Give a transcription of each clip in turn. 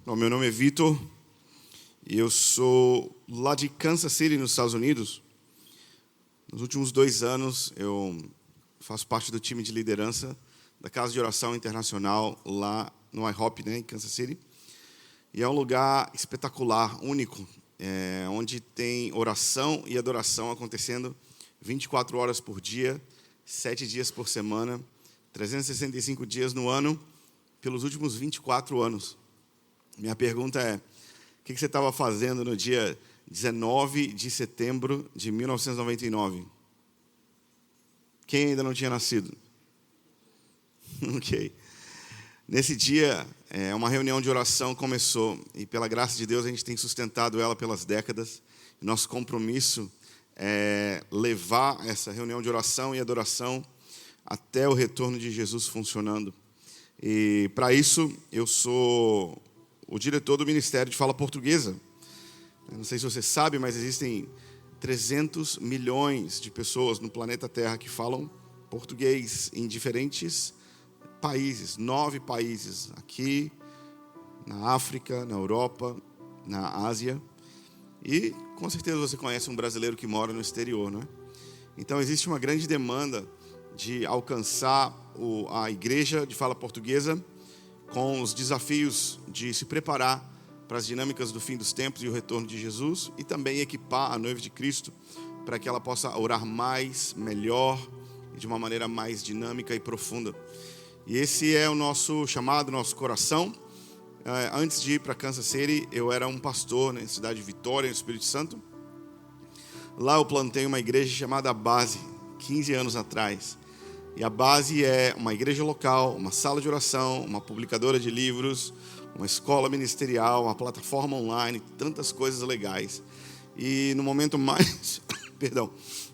Bom, meu nome é Vitor e eu sou lá de Kansas City, nos Estados Unidos. Nos últimos 2 anos, eu faço parte do time de liderança da Casa de Oração Internacional lá no IHOP, em Kansas City. E é um lugar espetacular, único, onde tem oração e adoração acontecendo 24 horas por dia, 7 dias por semana, 365 dias no ano, pelos últimos 24 anos. Minha pergunta é, o que você estava fazendo no dia 19 de setembro de 1999? Quem ainda não tinha nascido? Ok. Nesse dia, uma reunião de oração começou, e pela graça de Deus a gente tem sustentado ela pelas décadas. Nosso compromisso é levar essa reunião de oração e adoração até o retorno de Jesus funcionando. E para isso, eu sou o diretor do Ministério de Fala Portuguesa. Eu não sei se você sabe, mas existem 300 milhões de pessoas no planeta Terra que falam português em diferentes países, 9 países, aqui, na África, na Europa, na Ásia. E, com certeza, você conhece um brasileiro que mora no exterior, não é? Então, existe uma grande demanda de alcançar a igreja de fala portuguesa com os desafios de se preparar para as dinâmicas do fim dos tempos e o retorno de Jesus, e também equipar a noiva de Cristo para que ela possa orar mais, melhor e de uma maneira mais dinâmica e profunda. E esse é o nosso chamado, nosso coração. Antes de ir para Kansas City, eu era um pastor na cidade de Vitória, no Espírito Santo. Lá eu plantei uma igreja chamada Base, 15 anos atrás. E a Base é uma igreja local, uma sala de oração, uma publicadora de livros, uma escola ministerial, uma plataforma online, tantas coisas legais. E no momento mais,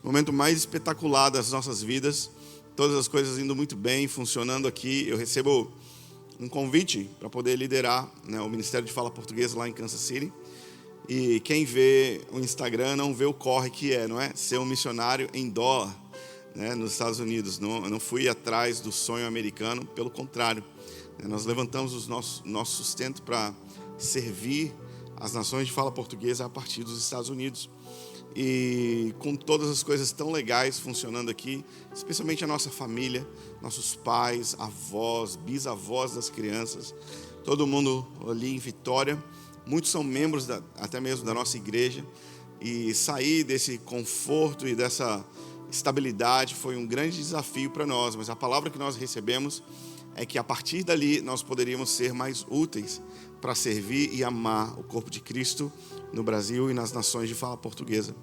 momento mais espetacular das nossas vidas, todas as coisas indo muito bem, funcionando aqui, eu recebo um convite para poder liderar, o Ministério de Fala Portuguesa lá em Kansas City. E quem vê o Instagram não vê o corre que é, não é? Ser um missionário em dólar, nos Estados Unidos. Eu não fui atrás do sonho americano, pelo contrário. Nós levantamos o nosso sustento para servir as nações de fala portuguesa a partir dos Estados Unidos. E com todas as coisas tão legais funcionando aqui, especialmente a nossa família, nossos pais, avós, bisavós das crianças, todo mundo ali em Vitória, muitos são membros até mesmo da nossa igreja, e sair desse conforto e dessa estabilidade foi um grande desafio para nós, mas a palavra que nós recebemos é que a partir dali nós poderíamos ser mais úteis para servir e amar o corpo de Cristo no Brasil e nas nações de fala portuguesa.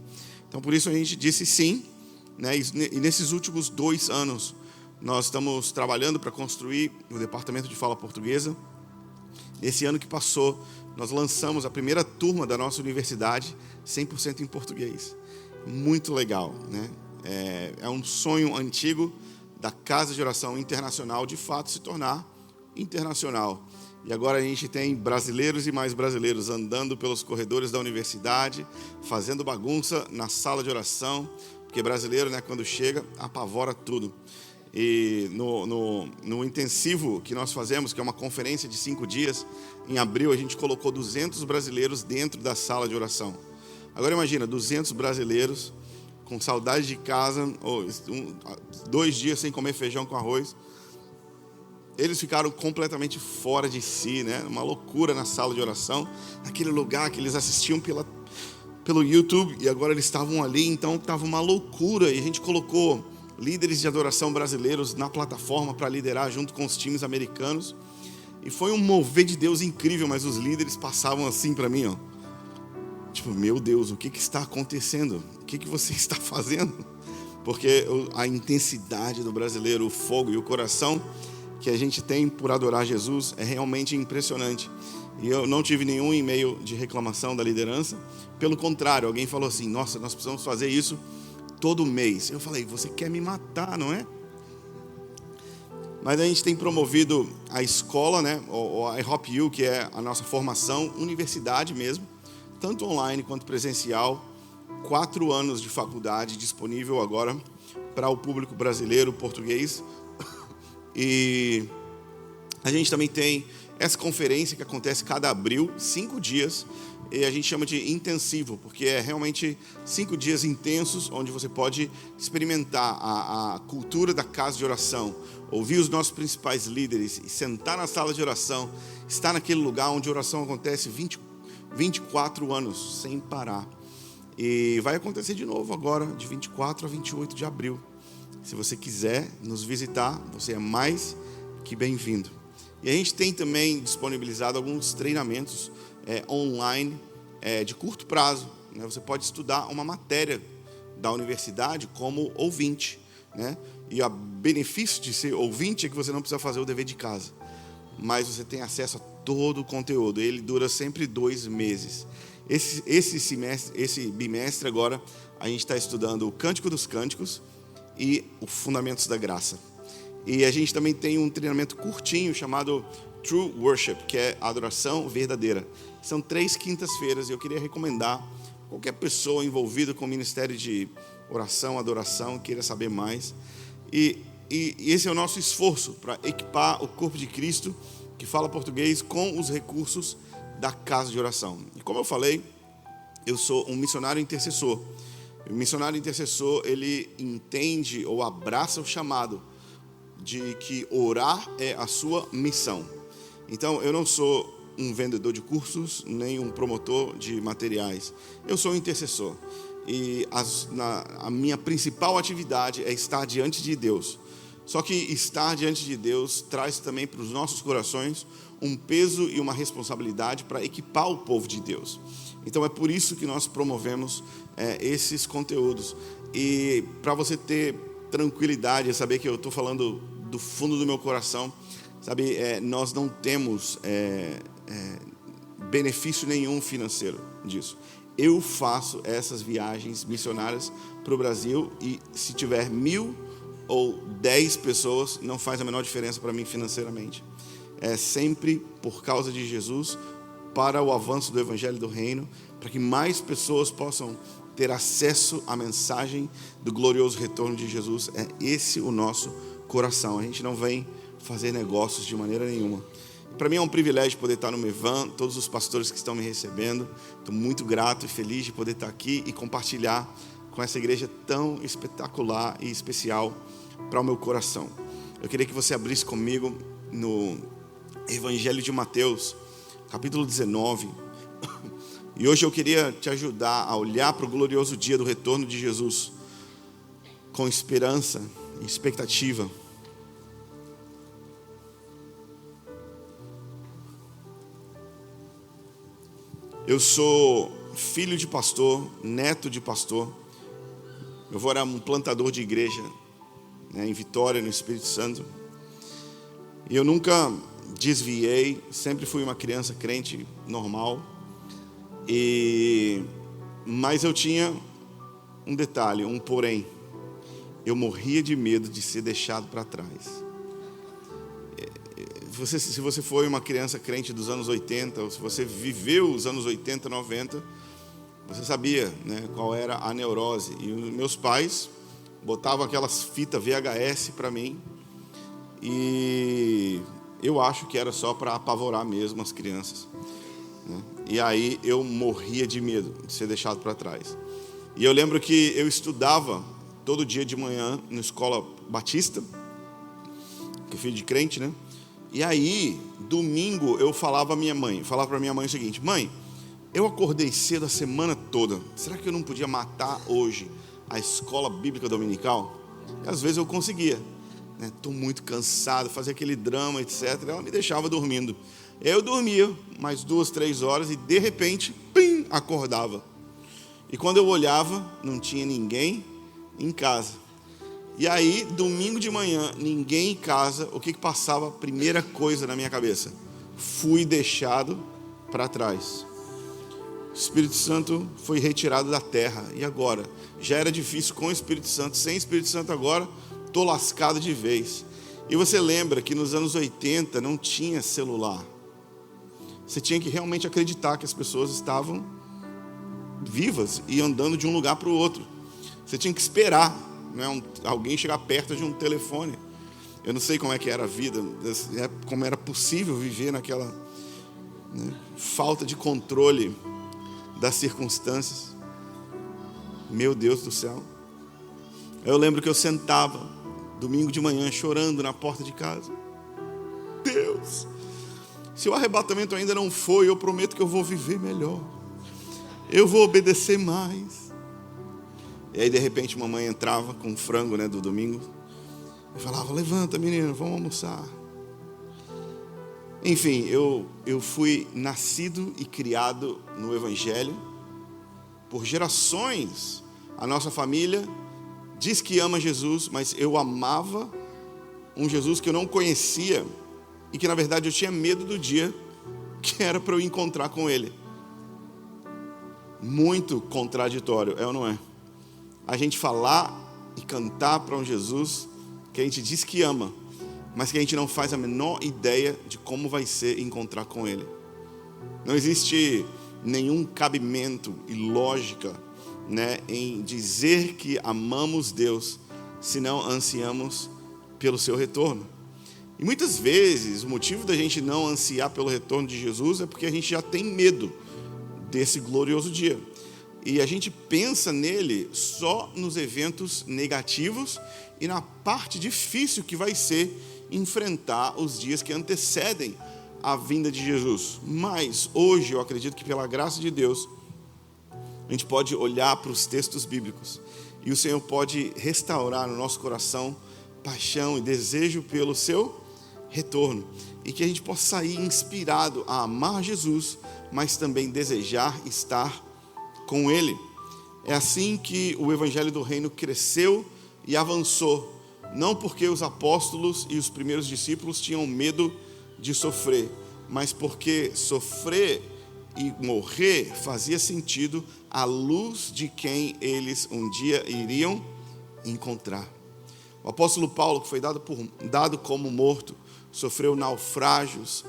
Então, por isso a gente disse sim, e nesses últimos 2 anos nós estamos trabalhando para construir o departamento de fala portuguesa. Nesse ano que passou, nós lançamos a primeira turma da nossa universidade 100% em português. Muito legal, É um sonho antigo da Casa de Oração Internacional de fato se tornar internacional. E agora a gente tem brasileiros e mais brasileiros andando pelos corredores da universidade, fazendo bagunça na sala de oração, porque brasileiro, quando chega, apavora tudo. E no intensivo que nós fazemos, que é uma conferência de 5 dias, em abril a gente colocou 200 brasileiros dentro da sala de oração. Agora imagina, 200 brasileiros com saudade de casa, 2 dias sem comer feijão com arroz. Eles ficaram completamente fora de si, uma loucura na sala de oração, naquele lugar que eles assistiam pelo YouTube, e agora eles estavam ali, então estava uma loucura, e a gente colocou líderes de adoração brasileiros na plataforma para liderar junto com os times americanos, e foi um mover de Deus incrível, mas os líderes passavam assim para mim, tipo, meu Deus, o que está acontecendo? O que você está fazendo? Porque a intensidade do brasileiro, o fogo e o coração que a gente tem por adorar Jesus é realmente impressionante. E eu não tive nenhum e-mail de reclamação da liderança. Pelo contrário, alguém falou assim, nossa, nós precisamos fazer isso todo mês. Eu falei, você quer me matar, não é? Mas a gente tem promovido a escola, a IHOP, que é a nossa formação, universidade mesmo, tanto online quanto presencial, 4 anos de faculdade disponível agora para o público brasileiro, português. E a gente também tem essa conferência que acontece cada abril, 5 dias, e a gente chama de intensivo, porque é realmente 5 dias intensos, onde você pode experimentar a cultura da casa de oração, ouvir os nossos principais líderes, e sentar na sala de oração, estar naquele lugar onde a oração acontece 24 anos, sem parar. E vai acontecer de novo agora, de 24 a 28 de abril. Se você quiser nos visitar, você é mais que bem-vindo. E a gente tem também disponibilizado alguns treinamentos online de curto prazo, né? Você pode estudar uma matéria da universidade como ouvinte, né? E o benefício de ser ouvinte é que você não precisa fazer o dever de casa, mas você tem acesso a todo o conteúdo. Ele dura sempre 2 meses. Esse bimestre agora, a gente está estudando o Cântico dos Cânticos e os Fundamentos da Graça. E a gente também tem um treinamento curtinho chamado True Worship, que é adoração verdadeira. São 3 quintas-feiras e eu queria recomendar qualquer pessoa envolvida com o ministério de oração, adoração, queira saber mais. E esse é o nosso esforço para equipar o corpo de Cristo, que fala português, com os recursos da casa de oração. E como eu falei, eu sou um missionário intercessor. O missionário intercessor, ele entende ou abraça o chamado de que orar é a sua missão. Então, eu não sou um vendedor de cursos, nem um promotor de materiais. Eu sou um intercessor. E a minha principal atividade é estar diante de Deus. Só que estar diante de Deus traz também para os nossos corações um peso e uma responsabilidade para equipar o povo de Deus. Então é por isso que nós promovemos esses conteúdos. E para você ter tranquilidade, saber que eu estou falando do fundo do meu coração, sabe, nós não temos benefício nenhum financeiro disso. Eu faço essas viagens missionárias para o Brasil e se tiver 1.000 ou 10 pessoas, não faz a menor diferença para mim financeiramente. É sempre por causa de Jesus, para o avanço do Evangelho do Reino, para que mais pessoas possam ter acesso à mensagem do glorioso retorno de Jesus. É esse o nosso coração. A gente não vem fazer negócios de maneira nenhuma. Para mim é um privilégio poder estar no Mevan, todos os pastores que estão me recebendo. Estou muito grato e feliz de poder estar aqui e compartilhar com essa igreja tão espetacular e especial para o meu coração. Eu queria que você abrisse comigo no Evangelho de Mateus, capítulo 19. E hoje eu queria te ajudar a olhar para o glorioso dia do retorno de Jesus com esperança e expectativa. Eu sou filho de pastor, neto de pastor. Meu avô era um plantador de igreja, em Vitória, no Espírito Santo. E eu nunca desviei, sempre fui uma criança crente normal. Mas eu tinha um detalhe, um porém. Eu morria de medo de ser deixado para trás. Se você foi uma criança crente dos anos 80, ou se você viveu os anos 80, 90, você sabia, né, qual era a neurose. E os meus pais botavam aquelas fitas VHS para mim, e eu acho que era só para apavorar mesmo as crianças, né? E aí eu morria de medo de ser deixado para trás. E eu lembro que eu estudava todo dia de manhã na escola batista, que é filho de crente, né? E aí, domingo, eu falava para minha mãe o seguinte: mãe, eu acordei cedo a semana toda, será que eu não podia matar hoje a escola bíblica dominical? E às vezes eu conseguia, né? Estou muito cansado, fazia aquele drama, etc. Ela me deixava dormindo. Eu dormia mais 2, 3 horas e de repente, pim, acordava. E quando eu olhava, não tinha ninguém em casa. E aí, domingo de manhã, ninguém em casa, o que passava? A primeira coisa na minha cabeça: fui deixado para trás. O Espírito Santo foi retirado da terra. E agora? Já era difícil com o Espírito Santo. Sem Espírito Santo agora, estou lascado de vez. E você lembra que nos anos 80 não tinha celular. Você tinha que realmente acreditar que as pessoas estavam vivas e andando de um lugar para o outro. Você tinha que esperar, né, alguém chegar perto de um telefone. Eu não sei como é que era a vida, como era possível viver naquela, falta de controle das circunstâncias. Meu Deus do céu. Eu lembro que eu sentava domingo de manhã chorando na porta de casa. Deus, se o arrebatamento ainda não foi, eu prometo que eu vou viver melhor. Eu vou obedecer mais. E aí de repente mamãe entrava com o frango, do domingo. E falava, levanta menino, vamos almoçar. Enfim, eu fui nascido e criado no Evangelho. Por gerações, a nossa família diz que ama Jesus, mas eu amava um Jesus que eu não conhecia e que na verdade eu tinha medo do dia que era para eu encontrar com Ele. Muito contraditório, é ou não é? A gente falar e cantar para um Jesus que a gente diz que ama, mas que a gente não faz a menor ideia de como vai ser encontrar com Ele. Não existe nenhum cabimento e lógica, em dizer que amamos Deus, se não ansiamos pelo seu retorno. E muitas vezes o motivo da gente não ansiar pelo retorno de Jesus é porque a gente já tem medo desse glorioso dia. E a gente pensa nele só nos eventos negativos e na parte difícil que vai ser enfrentar os dias que antecedem a vinda de Jesus. Mas hoje eu acredito que pela graça de Deus a gente pode olhar para os textos bíblicos e o Senhor pode restaurar no nosso coração paixão e desejo pelo seu retorno, e que a gente possa sair inspirado a amar Jesus, mas também desejar estar com Ele. É assim que o Evangelho do Reino cresceu e avançou, não porque os apóstolos e os primeiros discípulos tinham medo de sofrer, mas porque sofrer e morrer fazia sentido à luz de quem eles um dia iriam encontrar. O apóstolo Paulo, que foi dado como morto, sofreu naufrágios,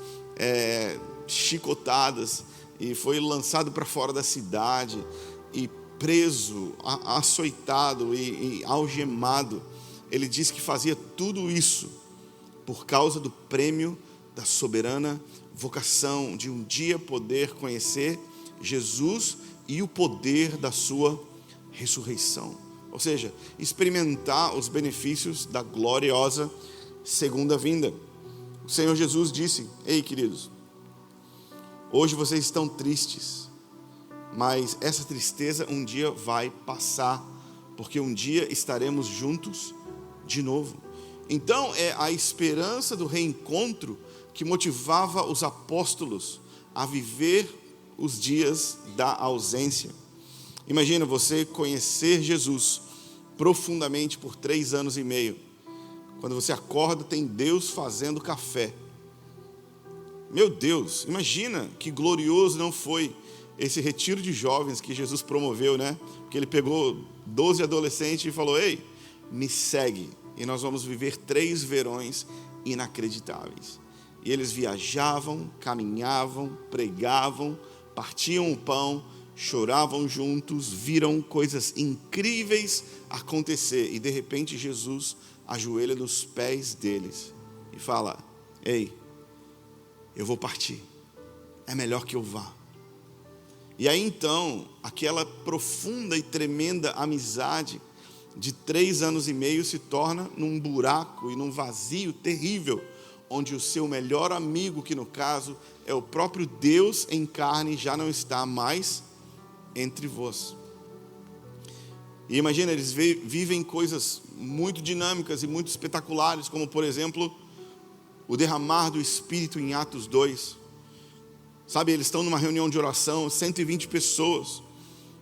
chicotadas, e foi lançado para fora da cidade, e preso, açoitado e algemado. Ele disse que fazia tudo isso por causa do prêmio da soberana vocação de um dia poder conhecer Jesus e o poder da sua ressurreição. Ou seja, experimentar os benefícios da gloriosa segunda vinda. O Senhor Jesus disse, ei queridos, hoje vocês estão tristes, mas essa tristeza um dia vai passar, porque um dia estaremos juntos de novo. Então é a esperança do reencontro que motivava os apóstolos a viver os dias da ausência. Imagina você conhecer Jesus profundamente por 3 anos e meio. Quando você acorda, tem Deus fazendo café. Meu Deus, imagina que glorioso não foi esse retiro de jovens que Jesus promoveu, Porque ele pegou 12 adolescentes e falou, ei, me segue, e nós vamos viver 3 verões inacreditáveis. E eles viajavam, caminhavam, pregavam, partiam o pão, choravam juntos, viram coisas incríveis acontecer, e de repente Jesus ajoelha nos pés deles e fala, ei, eu vou partir, é melhor que eu vá. E aí então, aquela profunda e tremenda amizade de 3 anos e meio se torna num buraco e num vazio terrível, onde o seu melhor amigo, que no caso é o próprio Deus em carne, já não está mais entre vós. E imagina, eles vivem coisas muito dinâmicas e muito espetaculares, como por exemplo, o derramar do Espírito em Atos 2. Sabe, eles estão numa reunião de oração, 120 pessoas,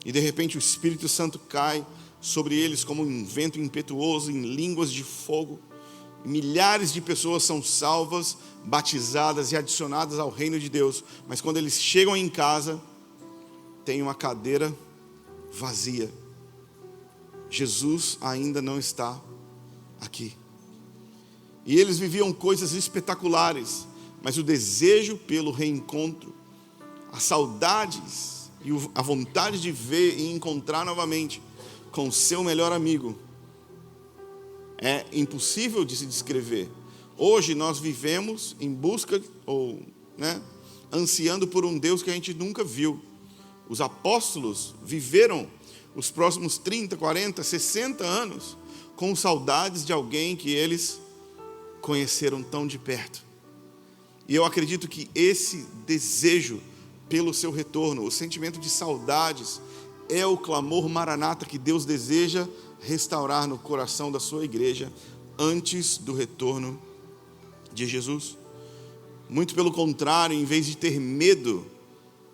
e de repente o Espírito Santo cai sobre eles como um vento impetuoso, em línguas de fogo. Milhares de pessoas são salvas, batizadas e adicionadas ao reino de Deus. Mas quando eles chegam em casa, tem uma cadeira vazia. Jesus ainda não está aqui. E eles viviam coisas espetaculares, mas o desejo pelo reencontro, as saudades e a vontade de ver e encontrar novamente com o seu melhor amigo, é impossível de se descrever. Hoje nós vivemos em busca, ou ansiando por um Deus que a gente nunca viu. Os apóstolos viveram os próximos 30, 40, 60 anos com saudades de alguém que eles conheceram tão de perto. E eu acredito que esse desejo pelo seu retorno, o sentimento de saudades, é o clamor maranata que Deus deseja restaurar no coração da sua igreja antes do retorno de Jesus. Muito pelo contrário, em vez de ter medo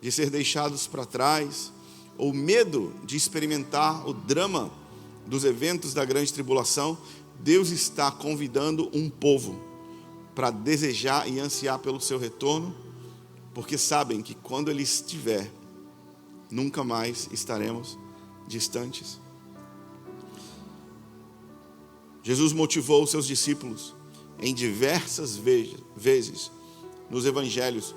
de ser deixados para trás, ou medo de experimentar o drama dos eventos da grande tribulação, Deus está convidando um povo para desejar e ansiar pelo seu retorno, porque sabem que quando Ele estiver, nunca mais estaremos distantes. Jesus motivou os seus discípulos em diversas vezes nos evangelhos,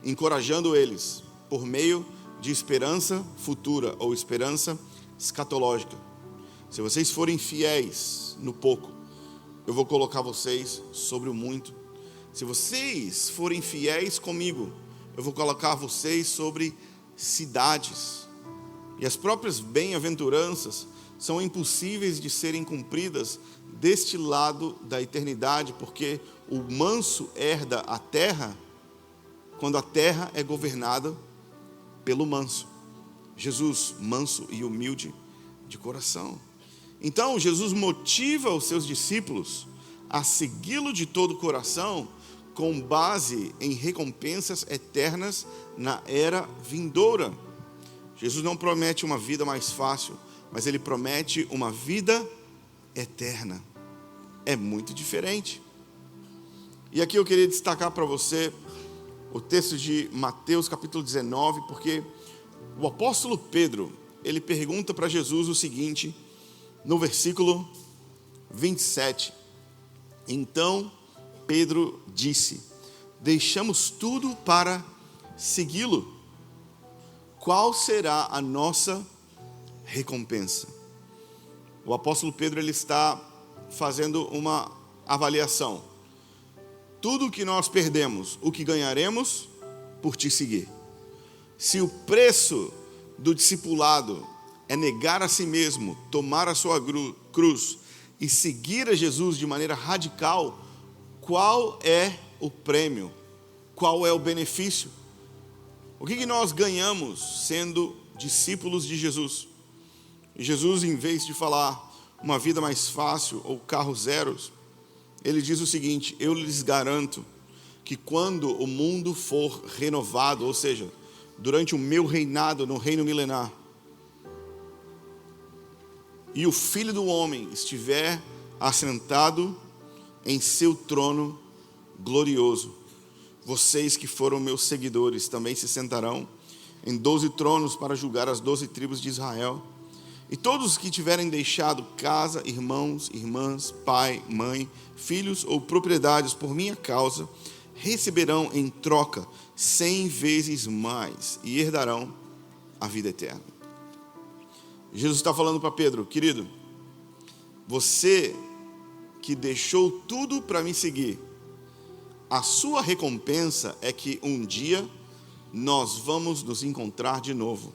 encorajando eles por meio de esperança futura ou esperança escatológica. Se vocês forem fiéis no pouco, eu vou colocar vocês sobre o muito. Se vocês forem fiéis comigo, eu vou colocar vocês sobre cidades. E as próprias bem-aventuranças são impossíveis de serem cumpridas deste lado da eternidade, porque o manso herda a terra quando a terra é governada pelo manso. Jesus, manso e humilde de coração. Então, Jesus motiva os seus discípulos a segui-lo de todo o coração, com base em recompensas eternas na era vindoura. Jesus não promete uma vida mais fácil, mas Ele promete uma vida eterna. É muito diferente. E aqui eu queria destacar para você o texto de Mateus capítulo 19, porque o apóstolo Pedro, ele pergunta para Jesus o seguinte, no versículo 27. Então Pedro disse: deixamos tudo para segui-lo. Qual será a nossa recompensa? O apóstolo Pedro, ele está fazendo uma avaliação. Tudo que nós perdemos, o que ganharemos por te seguir. Se o preço do discipulado é negar a si mesmo, tomar a sua cruz e seguir a Jesus de maneira radical, qual é o prêmio? Qual é o benefício? O que nós ganhamos sendo discípulos de Jesus? E Jesus, em vez de falar uma vida mais fácil ou carros zeros, Ele diz o seguinte: eu lhes garanto que quando o mundo for renovado, ou seja, durante o meu reinado no reino milenar, e o Filho do Homem estiver assentado em seu trono glorioso, vocês que foram meus seguidores também se sentarão em 12 tronos para julgar as 12 tribos de Israel. E todos os que tiverem deixado casa, irmãos, irmãs, pai, mãe, filhos ou propriedades por minha causa, receberão em troca 100 vezes mais e herdarão a vida eterna. Jesus está falando para Pedro: querido, você que deixou tudo para me seguir, a sua recompensa é que um dia nós vamos nos encontrar de novo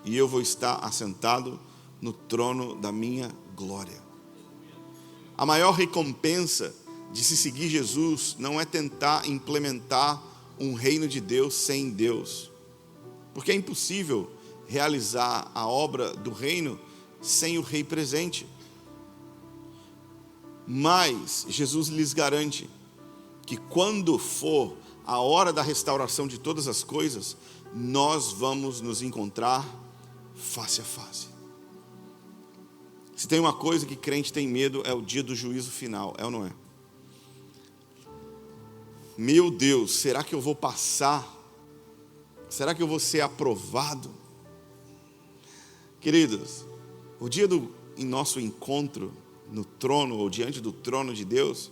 e eu vou estar assentado no trono da minha glória. A maior recompensa de se seguir Jesus não é tentar implementar um reino de Deus sem Deus, porque é impossível realizar a obra do reino sem o rei presente. Mas Jesus lhes garante que quando for a hora da restauração de todas as coisas, nós vamos nos encontrar face a face. Se tem uma coisa que crente tem medo, é o dia do juízo final, é ou não é? Meu Deus, será que eu vou passar? Será que eu vou ser aprovado? Queridos, o dia em nosso encontro no trono, ou diante do trono de Deus,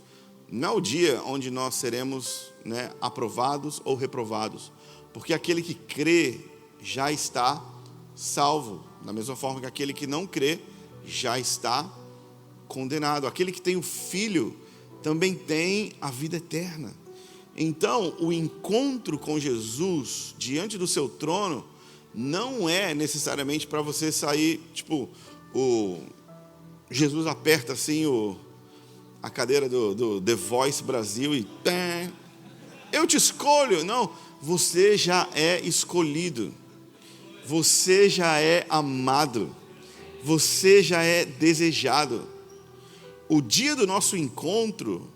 não é o dia onde nós seremos aprovados ou reprovados, porque aquele que crê já está salvo, da mesma forma que aquele que não crê já está condenado. Aquele que tem o Filho também tem a vida eterna. Então, o encontro com Jesus diante do seu trono não é necessariamente para você sair, tipo, Jesus aperta assim a cadeira do The Voice Brasil e eu te escolho. Não, você já é escolhido, você já é amado, você já é desejado. O dia do nosso encontro,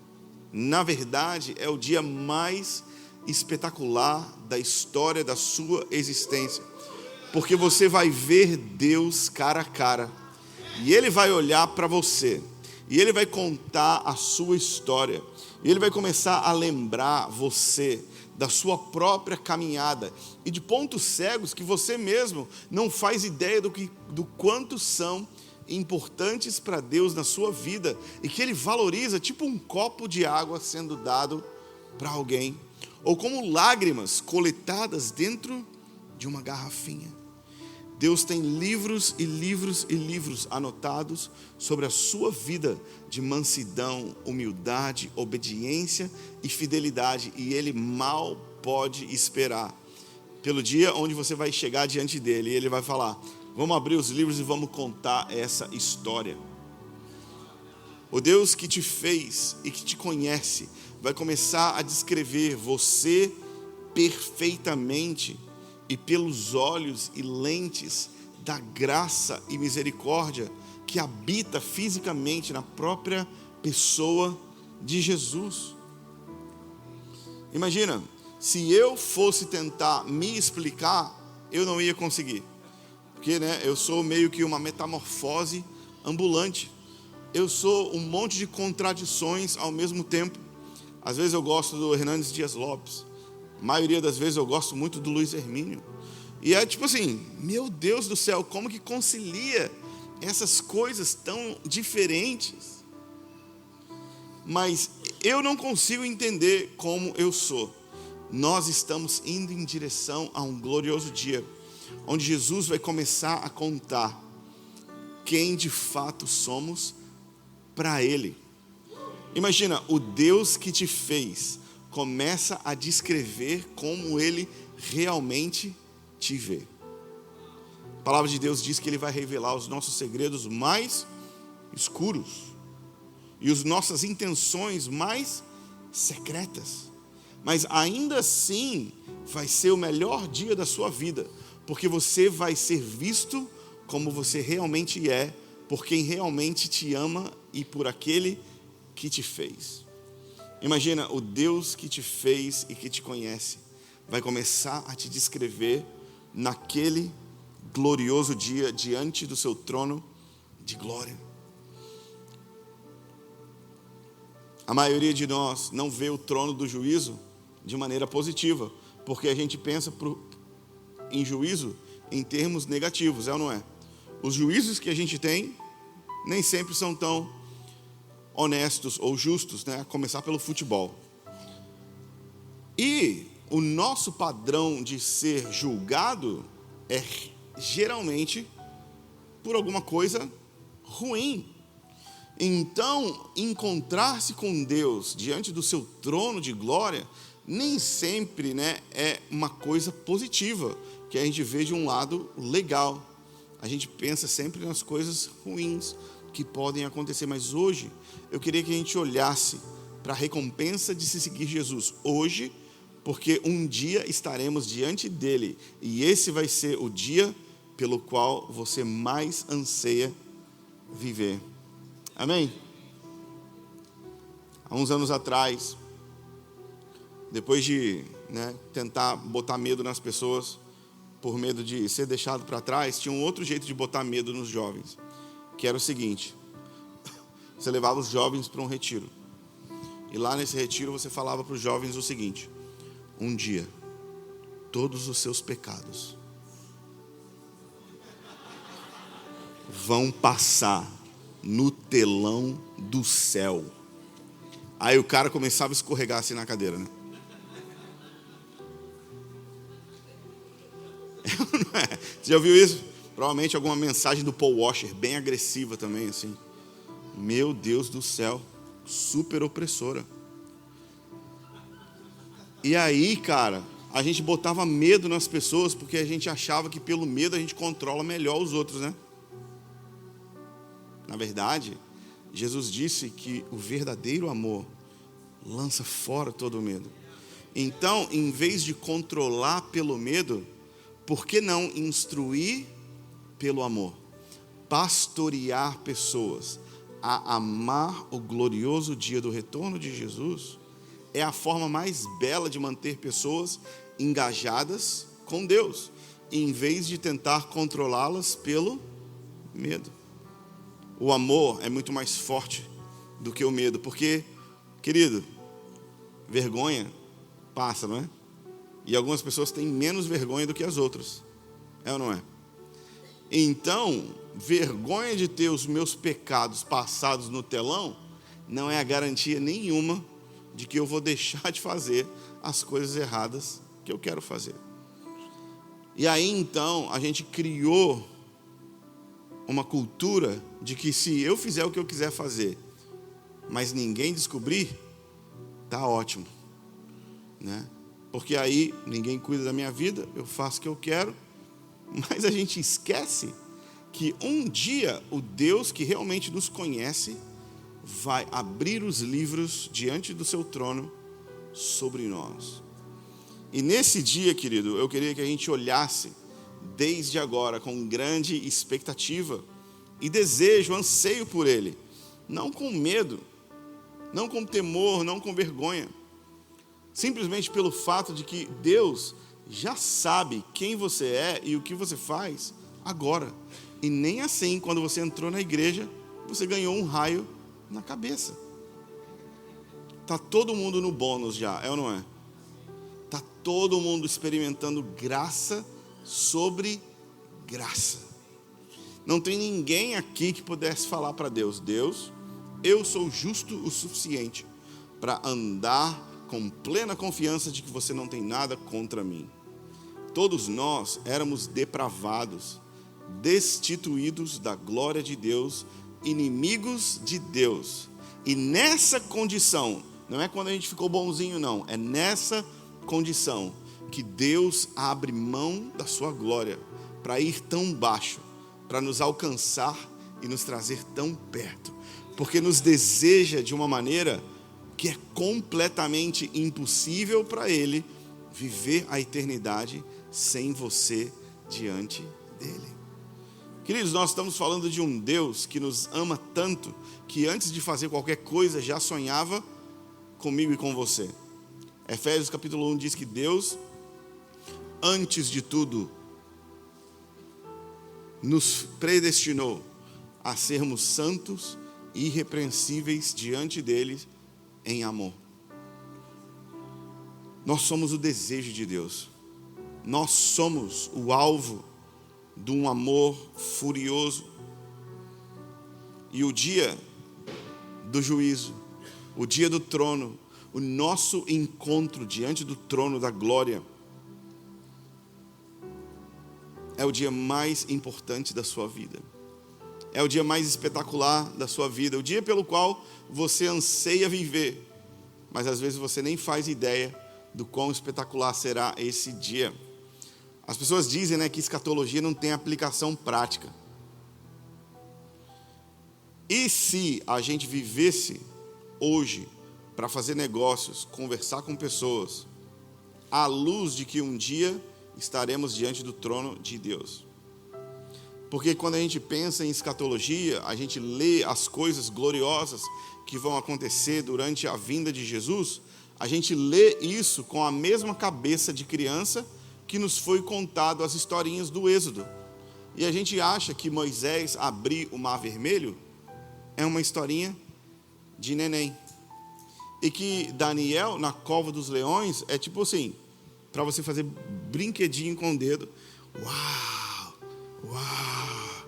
na verdade, é o dia mais espetacular da história da sua existência, porque você vai ver Deus cara a cara, e Ele vai olhar para você, e Ele vai contar a sua história, e Ele vai começar a lembrar você da sua própria caminhada, e de pontos cegos que você mesmo não faz ideia do quanto são importantes para Deus na sua vida, e que Ele valoriza, tipo um copo de água sendo dado para alguém, ou como lágrimas coletadas dentro de uma garrafinha. Deus tem livros e livros e livros anotados sobre a sua vida de mansidão, humildade, obediência e fidelidade, e Ele mal pode esperar pelo dia onde você vai chegar diante dele, e Ele vai falar: vamos abrir os livros e vamos contar essa história. O Deus que te fez e que te conhece vai começar a descrever você perfeitamente, e pelos olhos e lentes da graça e misericórdia que habita fisicamente na própria pessoa de Jesus. Imagina, se eu fosse tentar me explicar, eu não ia conseguir, porque eu sou meio que uma metamorfose ambulante. Eu sou um monte de contradições ao mesmo tempo. Às vezes eu gosto do Hernandes Dias Lopes, a maioria das vezes eu gosto muito do Luiz Hermínio. E é tipo assim, meu Deus do céu, como que concilia essas coisas tão diferentes? Mas eu não consigo entender como eu sou. Nós estamos indo em direção a um glorioso dia, onde Jesus vai começar a contar quem de fato somos para Ele. Imagina, o Deus que te fez começa a descrever como Ele realmente te vê. A palavra de Deus diz que Ele vai revelar os nossos segredos mais escuros e as nossas intenções mais secretas. Mas ainda assim vai ser o melhor dia da sua vida, porque você vai ser visto como você realmente é, por quem realmente te ama e por aquele que te fez. Imagina, o Deus que te fez e que te conhece vai começar a te descrever naquele glorioso dia diante do seu trono de glória. A maioria de nós não vê o trono do juízo de maneira positiva, porque a gente pensa em juízo em termos negativos, é ou não é? Os juízos que a gente tem nem sempre são tão honestos ou justos, a começar pelo futebol. E o nosso padrão de ser julgado é geralmente por alguma coisa ruim. Então, encontrar-se com Deus diante do seu trono de glória nem sempre é uma coisa positiva, que a gente vê de um lado legal. A gente pensa sempre nas coisas ruins que podem acontecer, mas hoje eu queria que a gente olhasse para a recompensa de se seguir Jesus hoje, porque um dia estaremos diante dele, e esse vai ser o dia pelo qual você mais anseia viver. Amém? Há uns anos atrás, depois de tentar botar medo nas pessoas, por medo de ser deixado para trás, tinha um outro jeito de botar medo nos jovens, que era o seguinte: você levava os jovens para um retiro, e lá nesse retiro você falava para os jovens o seguinte: um dia, todos os seus pecados vão passar no telão do céu. Aí o cara começava a escorregar assim na cadeira, Você já ouviu isso? Provavelmente alguma mensagem do Paul Washer, bem agressiva também, assim. Meu Deus do céu, super opressora. E aí, cara, a gente botava medo nas pessoas porque a gente achava que pelo medo a gente controla melhor os outros, né? Na verdade, Jesus disse que o verdadeiro amor lança fora todo o medo. Então, em vez de controlar pelo medo, por que não instruir pelo amor? Pastorear pessoas a amar o glorioso dia do retorno de Jesus é a forma mais bela de manter pessoas engajadas com Deus, em vez de tentar controlá-las pelo medo. O amor é muito mais forte do que o medo, porque, querido, vergonha passa, não é? E algumas pessoas têm menos vergonha do que as outras, é ou não é? Então, vergonha de ter os meus pecados passados no telão não é a garantia nenhuma de que eu vou deixar de fazer as coisas erradas que eu quero fazer. E aí então a gente criou uma cultura de que se eu fizer o que eu quiser fazer, mas ninguém descobrir, tá ótimo, né? Porque aí ninguém cuida da minha vida, eu faço o que eu quero, mas a gente esquece que um dia o Deus que realmente nos conhece vai abrir os livros diante do seu trono sobre nós. E nesse dia, querido, eu queria que a gente olhasse desde agora com grande expectativa e desejo, anseio por Ele, não com medo, não com temor, não com vergonha, simplesmente pelo fato de que Deus já sabe quem você é e o que você faz agora. E nem assim, quando você entrou na igreja, você ganhou um raio na cabeça. Está todo mundo no bônus já, é ou não é? Está todo mundo experimentando graça sobre graça. Não tem ninguém aqui que pudesse falar para Deus: Deus, eu sou justo o suficiente para andar com plena confiança de que você não tem nada contra mim. Todos nós éramos depravados, destituídos da glória de Deus, inimigos de Deus. E nessa condição, não é quando a gente ficou bonzinho não, é nessa condição que Deus abre mão da sua glória para ir tão baixo, para nos alcançar e nos trazer tão perto, porque nos deseja de uma maneira que é completamente impossível para Ele viver a eternidade sem você diante dEle. Queridos, nós estamos falando de um Deus que nos ama tanto, que antes de fazer qualquer coisa já sonhava comigo e com você. Efésios capítulo 1 diz que Deus, antes de tudo, nos predestinou a sermos santos e irrepreensíveis diante dele em amor. Nós somos o desejo de Deus. Nós somos o alvo de um amor furioso. E o dia do juízo, o dia do trono, o nosso encontro diante do trono da glória, é o dia mais importante da sua vida. É o dia mais espetacular da sua vida. O dia pelo qual você anseia viver. Mas às vezes você nem faz ideia do quão espetacular será esse dia. As pessoas dizem, né, que escatologia não tem aplicação prática. E se a gente vivesse hoje para fazer negócios, conversar com pessoas, à luz de que um dia estaremos diante do trono de Deus? Porque quando a gente pensa em escatologia, a gente lê as coisas gloriosas que vão acontecer durante a vinda de Jesus, a gente lê isso com a mesma cabeça de criança que nos foi contado as historinhas do Êxodo. E a gente acha que Moisés abrir o Mar Vermelho é uma historinha de neném. E que Daniel, na cova dos leões, é tipo assim, para você fazer brinquedinho com o dedo. Uau! Uau!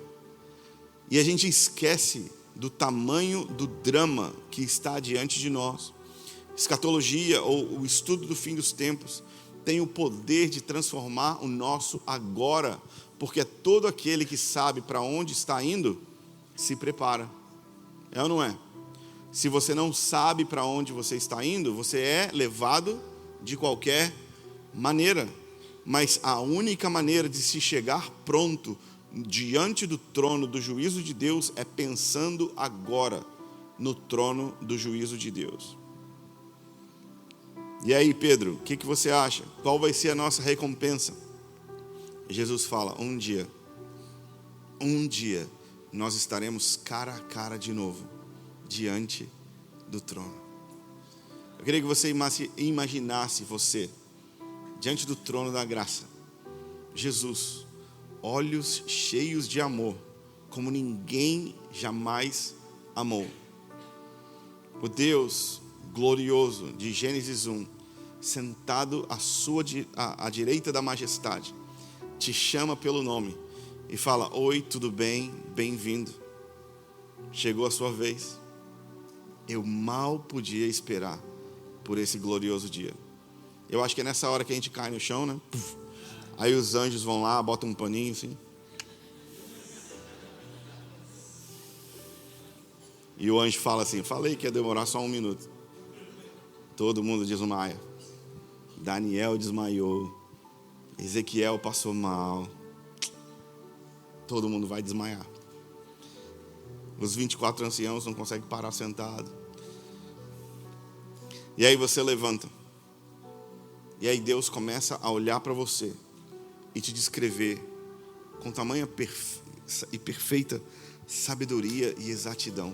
E a gente esquece do tamanho do drama que está diante de nós. Escatologia, ou o estudo do fim dos tempos, tem o poder de transformar o nosso agora, porque todo aquele que sabe para onde está indo, se prepara. É ou não é? Se você não sabe para onde você está indo, você é levado de qualquer maneira. Mas a única maneira de se chegar pronto diante do trono do juízo de Deus é pensando agora no trono do juízo de Deus. E aí, Pedro, o que você acha? Qual vai ser a nossa recompensa? Jesus fala, um dia, nós estaremos cara a cara de novo, diante do trono. Eu queria que você imaginasse você, diante do trono da graça, Jesus, olhos cheios de amor, como ninguém jamais amou. O Deus glorioso de Gênesis 1, sentado à direita da majestade, te chama pelo nome e fala, oi, tudo bem? Bem-vindo. Chegou a sua vez. Eu mal podia esperar por esse glorioso dia. Eu acho que é nessa hora que a gente cai no chão, né? Aí os anjos vão lá, botam um paninho assim. E o anjo fala assim, falei que ia demorar só 1 minuto. Todo mundo desmaia. Daniel desmaiou. Ezequiel passou mal. Todo mundo vai desmaiar. Os 24 anciãos não conseguem parar sentado. E aí você levanta. E aí Deus começa a olhar para você e te descrever com tamanha e perfeita sabedoria e exatidão.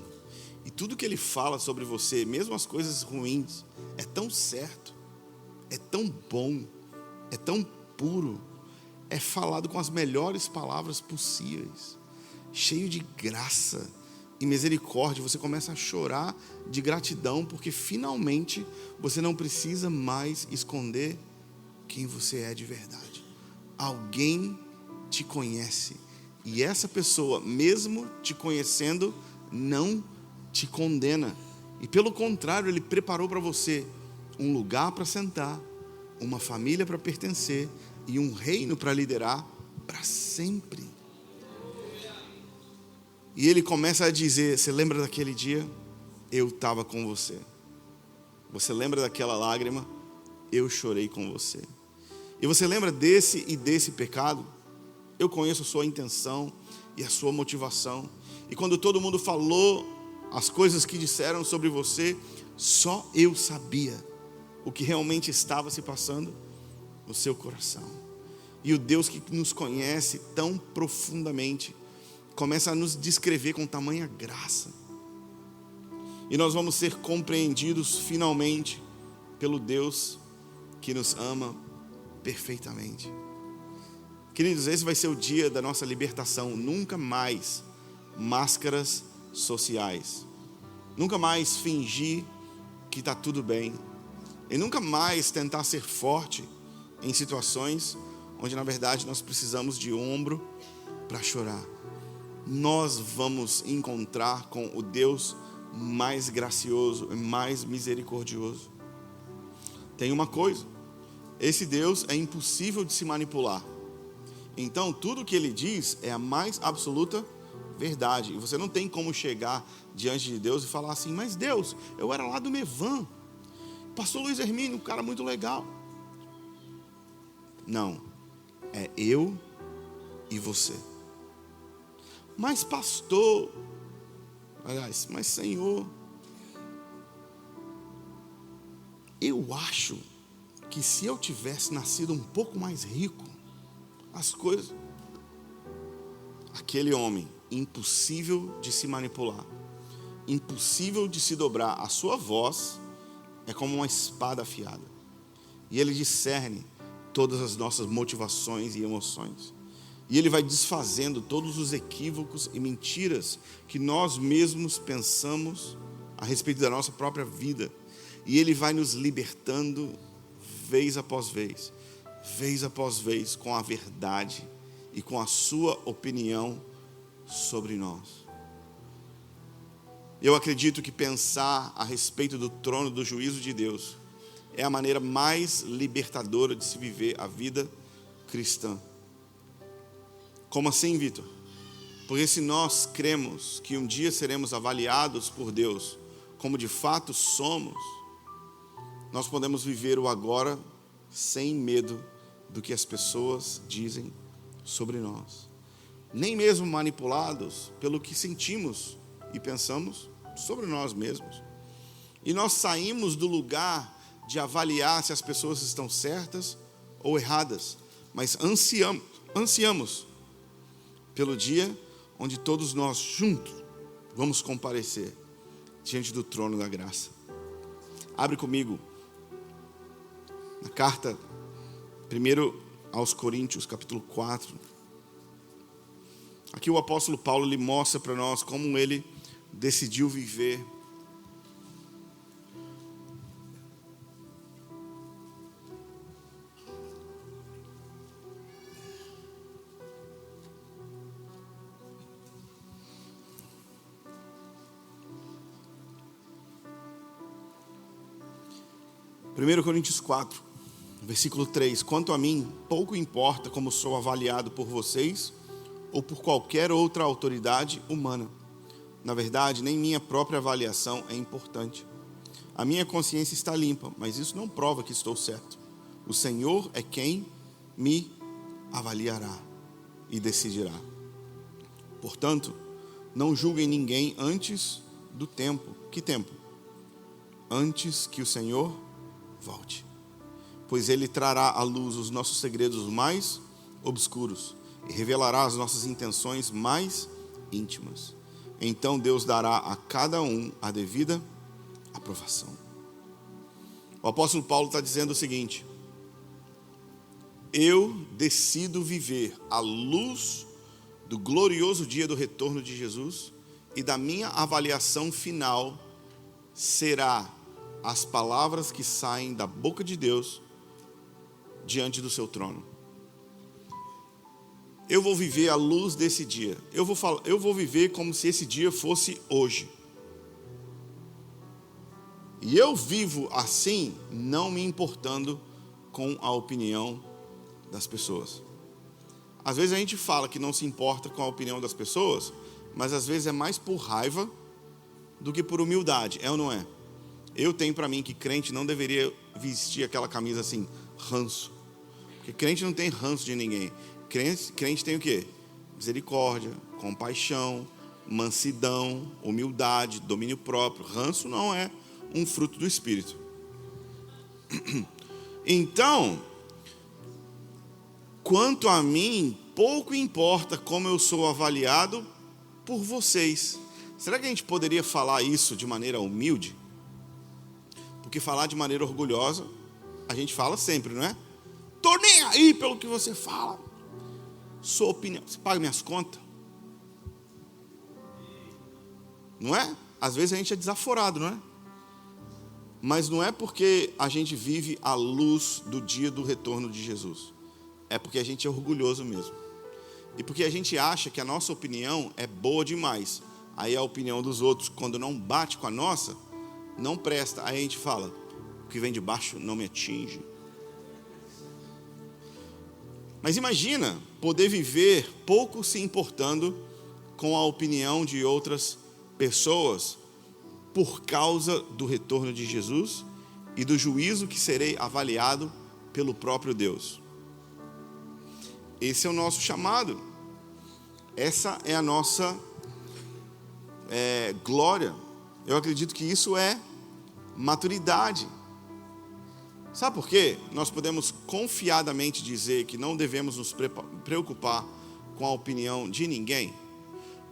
E tudo que Ele fala sobre você, mesmo as coisas ruins, é tão certo, é tão bom, é tão puro, é falado com as melhores palavras possíveis, cheio de graça e misericórdia. Você começa a chorar de gratidão, porque finalmente você não precisa mais esconder quem você é de verdade. Alguém te conhece, e essa pessoa, mesmo te conhecendo, não te condena. E pelo contrário, Ele preparou para você um lugar para sentar, uma família para pertencer e um reino para liderar para sempre. E Ele começa a dizer, você lembra daquele dia? Eu estava com você. Você lembra daquela lágrima? Eu chorei com você. E você lembra desse e desse pecado? Eu conheço a sua intenção e a sua motivação. E quando todo mundo falou as coisas que disseram sobre você, só eu sabia o que realmente estava se passando no seu coração. E o Deus que nos conhece tão profundamente começa a nos descrever com tamanha graça. E nós vamos ser compreendidos finalmente pelo Deus que nos ama perfeitamente. Queridos, esse vai ser o dia da nossa libertação. Nunca mais máscaras sociais. Nunca mais fingir que está tudo bem. E nunca mais tentar ser forte em situações onde na verdade nós precisamos de ombro para chorar. Nós vamos encontrar com o Deus mais gracioso e mais misericordioso. Tem uma coisa, esse Deus é impossível de se manipular. Então tudo que Ele diz é a mais absoluta verdade. E você não tem como chegar diante de Deus e falar assim, mas Deus, eu era lá do Mevan, pastor Luiz Hermínio, um cara muito legal. Não, é eu e você. Mas pastor, aliás, mas Senhor, eu acho que se eu tivesse nascido um pouco mais rico, as coisas... Aquele homem, impossível de se manipular, impossível de se dobrar, a sua voz é como uma espada afiada. E Ele discerne todas as nossas motivações e emoções. E Ele vai desfazendo todos os equívocos e mentiras que nós mesmos pensamos a respeito da nossa própria vida. E Ele vai nos libertando vez após vez com a verdade e com a sua opinião sobre nós. Eu acredito que pensar a respeito do trono do juízo de Deus é a maneira mais libertadora de se viver a vida cristã. Como assim, Vitor? Porque se nós cremos que um dia seremos avaliados por Deus como de fato somos, nós podemos viver o agora sem medo do que as pessoas dizem sobre nós, nem mesmo manipulados pelo que sentimos e pensamos sobre nós mesmos. E nós saímos do lugar de avaliar se as pessoas estão certas ou erradas, mas ansiamos pelo dia onde todos nós juntos vamos comparecer diante do trono da graça. Abre comigo na carta 1 aos Coríntios, capítulo 4. Aqui o apóstolo Paulo ele mostra para nós como ele decidiu viver. Primeiro Coríntios 4, versículo 3. Quanto a mim, pouco importa como sou avaliado por vocês ou por qualquer outra autoridade humana. Na verdade, nem minha própria avaliação é importante. A minha consciência está limpa, mas isso não prova que estou certo. O Senhor é quem me avaliará e decidirá. Portanto, não julguem ninguém antes do tempo. Que tempo? Antes que o Senhor volte. Pois Ele trará à luz os nossos segredos mais obscuros e revelará as nossas intenções mais íntimas. Então Deus dará a cada um a devida aprovação. O apóstolo Paulo está dizendo o seguinte: eu decido viver à luz do glorioso dia do retorno de Jesus, e da minha avaliação final será as palavras que saem da boca de Deus diante do seu trono. Eu vou viver à luz desse dia. Eu vou viver como se esse dia fosse hoje. E eu vivo assim, não me importando com a opinião das pessoas. Às vezes a gente fala que não se importa com a opinião das pessoas, mas às vezes é mais por raiva do que por humildade, é ou não é? Eu tenho para mim que crente não deveria vestir aquela camisa assim, ranço. Porque crente não tem ranço de ninguém. Crente tem o quê? Misericórdia, compaixão, mansidão, humildade, domínio próprio. Ranço não é um fruto do Espírito. Então, quanto a mim, pouco importa como eu sou avaliado por vocês. Será que a gente poderia falar isso de maneira humilde? Porque falar de maneira orgulhosa, a gente fala sempre, não é? Tô nem aí pelo que você fala. Sua opinião, você paga minhas contas? Não é? Às vezes a gente é desaforado, não é? Mas não é porque a gente vive à luz do dia do retorno de Jesus. É porque a gente é orgulhoso mesmo. E porque a gente acha que a nossa opinião é boa demais. Aí a opinião dos outros, quando não bate com a nossa, não presta. Aí a gente fala: o que vem de baixo não me atinge. Mas imagina poder viver pouco se importando com a opinião de outras pessoas por causa do retorno de Jesus e do juízo que serei avaliado pelo próprio Deus. Esse é o nosso chamado. Essa é a nossa glória. Eu acredito que isso é maturidade. Sabe por quê? Nós podemos confiadamente dizer que não devemos nos preocupar com a opinião de ninguém,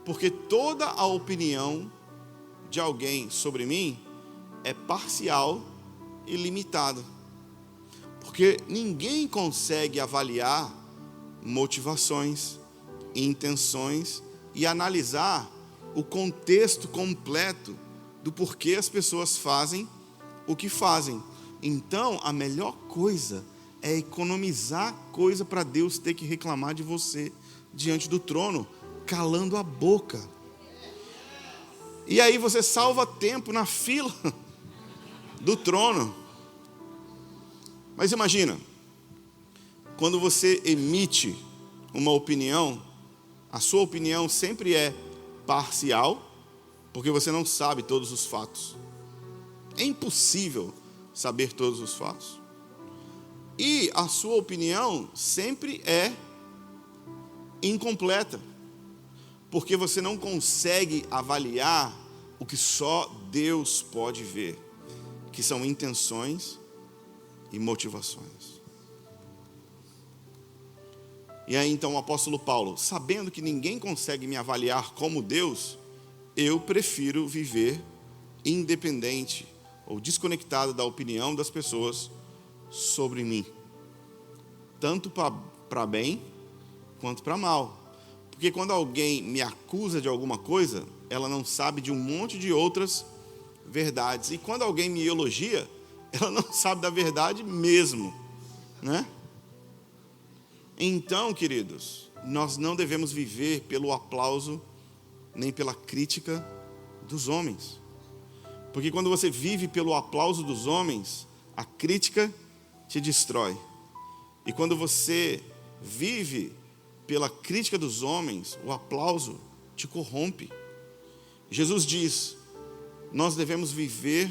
porque toda a opinião de alguém sobre mim é parcial e limitada. Porque ninguém consegue avaliar motivações, intenções e analisar o contexto completo do porquê as pessoas fazem o que fazem. Então, a melhor coisa é economizar coisa para Deus ter que reclamar de você diante do trono, calando a boca. E aí você salva tempo na fila do trono. Mas imagina, quando você emite uma opinião, a sua opinião sempre é parcial, porque você não sabe todos os fatos. É impossível saber todos os fatos. E a sua opinião sempre é incompleta, porque você não consegue avaliar o que só Deus pode ver, que são intenções e motivações. E aí então o apóstolo Paulo, sabendo que ninguém consegue me avaliar como Deus, eu prefiro viver independente ou desconectado da opinião das pessoas sobre mim, tanto para bem quanto para mal. Porque quando alguém me acusa de alguma coisa, ela não sabe de um monte de outras verdades. E quando alguém me elogia, ela não sabe da verdade mesmo, né? Então, queridos, nós não devemos viver pelo aplauso nem pela crítica dos homens. Porque quando você vive pelo aplauso dos homens, a crítica te destrói. E quando você vive pela crítica dos homens, o aplauso te corrompe. Jesus diz: nós devemos viver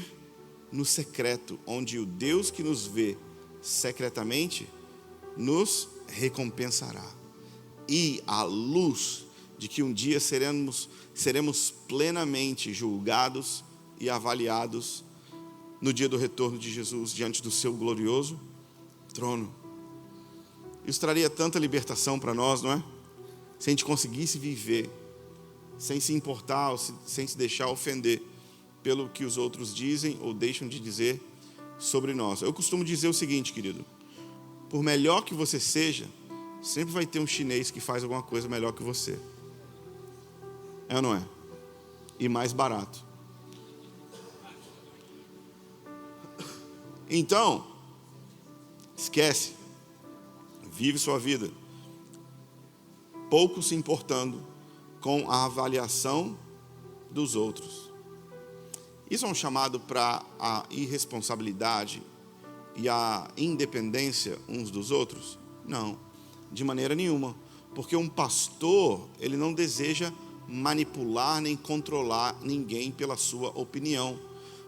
no secreto, onde o Deus que nos vê secretamente nos recompensará. E à luz de que um dia seremos plenamente julgados e avaliados no dia do retorno de Jesus diante do seu glorioso trono. Isso traria tanta libertação para nós, não é? Se a gente conseguisse viver sem se importar, ou sem se deixar ofender pelo que os outros dizem ou deixam de dizer sobre nós. Eu costumo dizer o seguinte, querido: por melhor que você seja, sempre vai ter um chinês que faz alguma coisa melhor que você. É ou não é? E mais barato. Então, esquece. Vive sua vida, pouco se importando com a avaliação dos outros. Isso é um chamado para a irresponsabilidade e a independência uns dos outros? Não, de maneira nenhuma. Porque um pastor, ele não deseja manipular nem controlar ninguém pela sua opinião.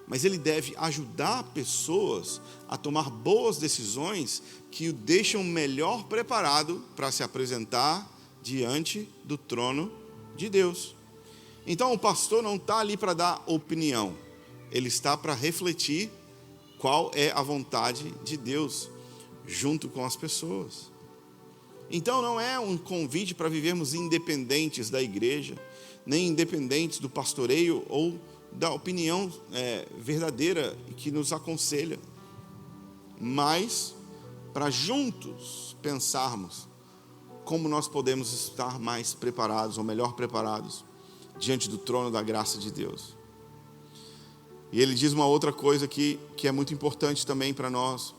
Mas ele deve ajudar pessoas a tomar boas decisões que o deixam melhor preparado para se apresentar diante do trono de Deus. Então o pastor não está ali para dar opinião, ele está para refletir qual é a vontade de Deus junto com as pessoas. Então não é um convite para vivermos independentes da igreja, nem independentes do pastoreio ou da opinião verdadeira que nos aconselha, mas para juntos pensarmos como nós podemos estar mais preparados, ou melhor preparados, diante do trono da graça de Deus. E ele diz uma outra coisa que é muito importante também para nós: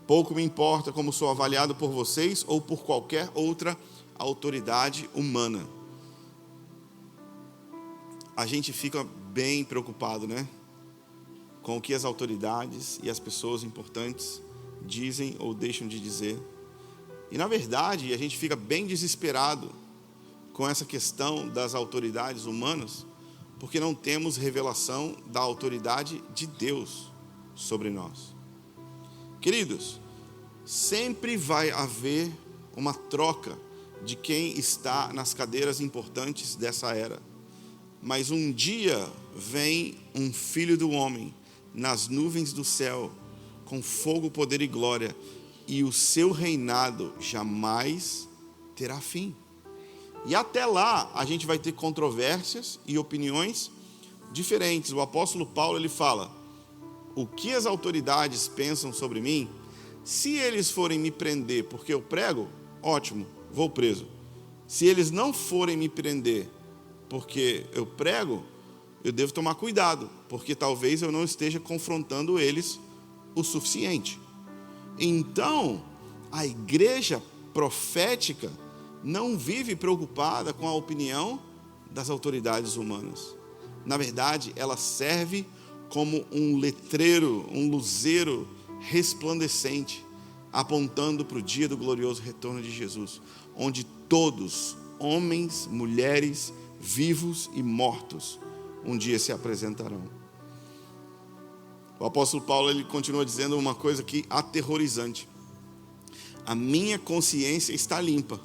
pouco me importa como sou avaliado por vocês ou por qualquer outra autoridade humana. A gente fica bem preocupado, né? Com o que as autoridades e as pessoas importantes dizem ou deixam de dizer. E na verdade, a gente fica bem desesperado com essa questão das autoridades humanas, porque não temos revelação da autoridade de Deus sobre nós. Queridos, sempre vai haver uma troca de quem está nas cadeiras importantes dessa era. Mas um dia vem um filho do homem nas nuvens do céu, com fogo, poder e glória, e o seu reinado jamais terá fim. E até lá a gente vai ter controvérsias e opiniões diferentes. O apóstolo Paulo, ele fala: o que as autoridades pensam sobre mim, se eles forem me prender porque eu prego, ótimo, vou preso. Se eles não forem me prender porque eu prego, eu devo tomar cuidado, porque talvez eu não esteja confrontando eles o suficiente. Então, a igreja profética não vive preocupada com a opinião das autoridades humanas. Na verdade, ela serve como um letreiro, um luzeiro resplandecente, apontando para o dia do glorioso retorno de Jesus, onde todos, homens, mulheres, vivos e mortos, um dia se apresentarão. O apóstolo Paulo, ele continua dizendo uma coisa aqui aterrorizante. A minha consciência está limpa,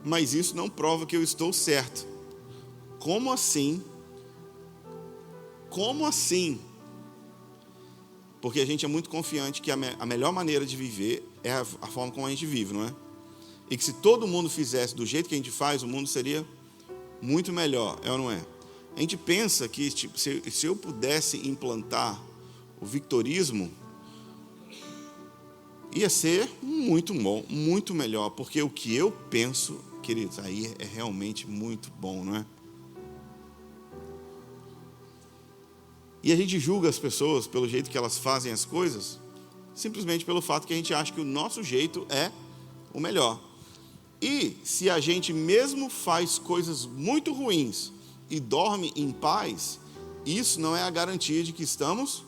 mas isso não prova que eu estou certo. Como assim? Como assim? Porque a gente é muito confiante que a melhor maneira de viver é a forma como a gente vive, não é? E que se todo mundo fizesse do jeito que a gente faz, o mundo seria muito melhor, é ou não é? A gente pensa que tipo, se eu pudesse implantar o victorismo, ia ser muito bom, muito melhor, porque o que eu penso, queridos, aí é realmente muito bom, não é? E a gente julga as pessoas pelo jeito que elas fazem as coisas, simplesmente pelo fato que a gente acha que o nosso jeito é o melhor. E se a gente mesmo faz coisas muito ruins e dorme em paz, isso não é a garantia de que estamos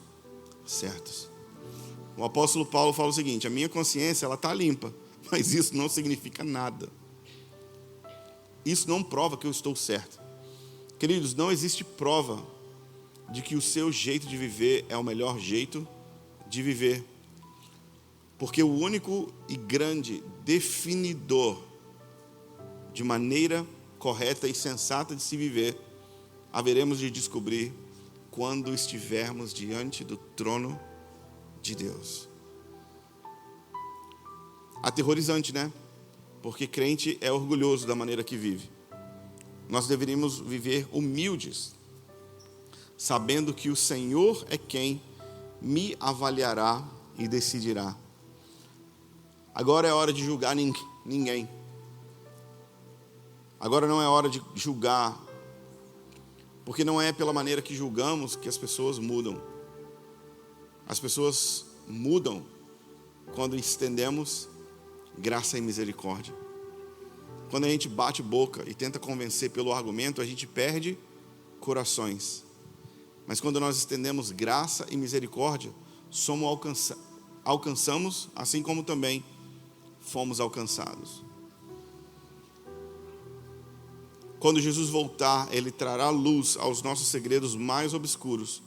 certos. O apóstolo Paulo fala o seguinte: a minha consciência ela está limpa, mas isso não significa nada. Isso não prova que eu estou certo. Queridos, não existe prova de que o seu jeito de viver é o melhor jeito de viver. Porque o único e grande definidor de maneira correta e sensata de se viver, haveremos de descobrir quando estivermos diante do trono de Deus. Aterrorizante, né? Porque crente é orgulhoso da maneira que vive. Nós deveríamos viver humildes, sabendo que o Senhor é quem me avaliará e decidirá. Agora é hora de julgar ninguém. Agora não é hora de julgar, porque não é pela maneira que julgamos que as pessoas mudam. As pessoas mudam quando estendemos graça e misericórdia. Quando a gente bate boca e tenta convencer pelo argumento, a gente perde corações. Mas quando nós estendemos graça e misericórdia, alcançamos, assim como também fomos alcançados. Quando Jesus voltar, Ele trará luz aos nossos segredos mais obscuros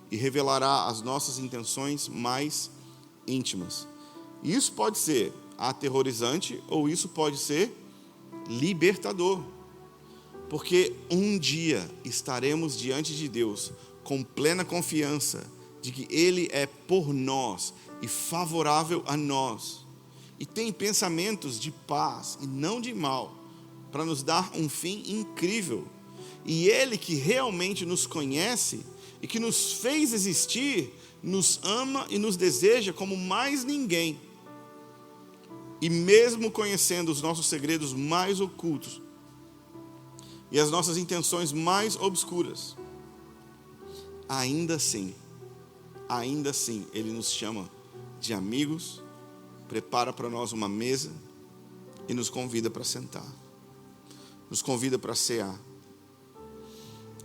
e revelará as nossas intenções mais íntimas. E isso pode ser aterrorizante ou isso pode ser libertador. Porque um dia estaremos diante de Deus com plena confiança de que Ele é por nós e favorável a nós. E tem pensamentos de paz e não de mal, para nos dar um fim incrível. E Ele que realmente nos conhece e que nos fez existir, nos ama e nos deseja como mais ninguém. E mesmo conhecendo os nossos segredos mais ocultos e as nossas intenções mais obscuras, ainda assim, Ele nos chama de amigos, prepara para nós uma mesa e nos convida para sentar. Nos convida para cear.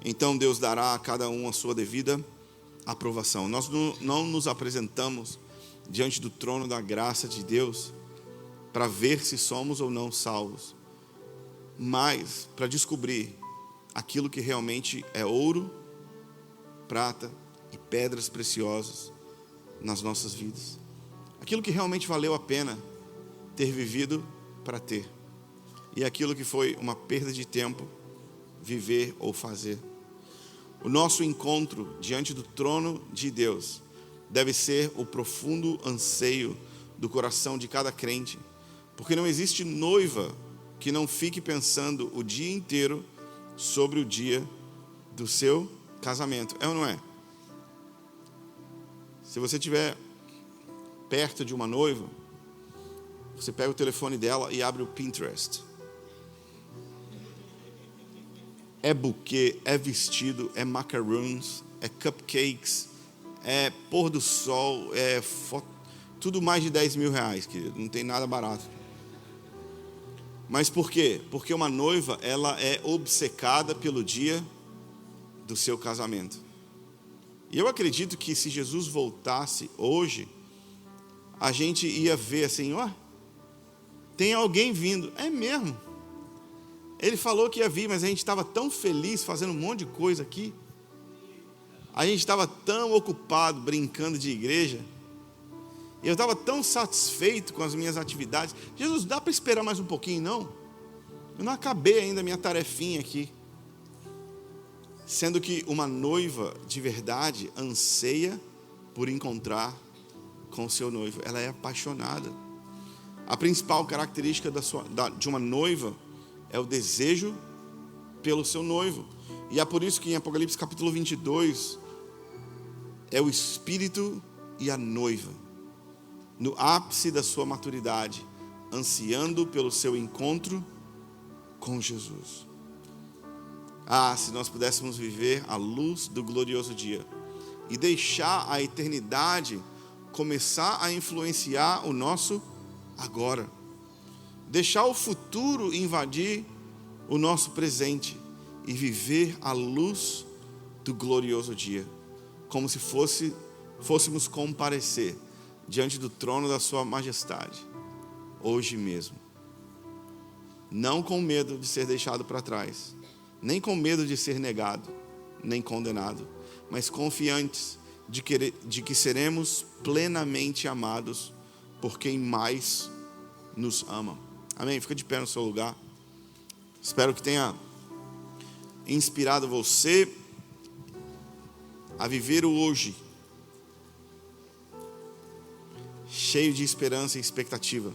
Então Deus dará a cada um a sua devida aprovação. Nós não nos apresentamos diante do trono da graça de Deus para ver se somos ou não salvos, mas para descobrir aquilo que realmente é ouro, prata e pedras preciosas nas nossas vidas. Aquilo que realmente valeu a pena ter vivido para ter. E aquilo que foi uma perda de tempo, viver ou fazer. O nosso encontro diante do trono de Deus deve ser o profundo anseio do coração de cada crente, porque não existe noiva que não fique pensando o dia inteiro sobre o dia do seu casamento. É ou não é? Se você estiver perto de uma noiva, você pega o telefone dela e abre o Pinterest. É buquê, é vestido, é macarons, é cupcakes, é pôr do sol, é tudo mais de 10 mil reais, querido. Não tem nada barato. Mas por quê? Porque uma noiva, ela é obcecada pelo dia do seu casamento. E eu acredito que se Jesus voltasse hoje, a gente ia ver assim, ó, tem alguém vindo. É mesmo. Ele falou que ia vir, mas a gente estava tão feliz fazendo um monte de coisa aqui. A gente estava tão ocupado brincando de igreja, eu estava tão satisfeito com as minhas atividades. Jesus, dá para esperar mais um pouquinho, não? Eu não acabei ainda a minha tarefinha aqui. Sendo que uma noiva de verdade anseia por encontrar com o seu noivo. Ela é apaixonada. A principal característica de uma noiva é o desejo pelo seu noivo. E é por isso que em Apocalipse capítulo 22, é o espírito e a noiva, no ápice da sua maturidade, ansiando pelo seu encontro com Jesus. Se nós pudéssemos viver à luz do glorioso dia e deixar a eternidade começar a influenciar o nosso agora. Deixar o futuro invadir o nosso presente e viver à luz do glorioso dia, como se fôssemos comparecer diante do trono da sua majestade, hoje mesmo. Não com medo de ser deixado para trás, nem com medo de ser negado, nem condenado, mas confiantes de que seremos plenamente amados por quem mais nos ama. Amém? Fica de pé no seu lugar. Espero que tenha inspirado você a viver o hoje, cheio de esperança e expectativa.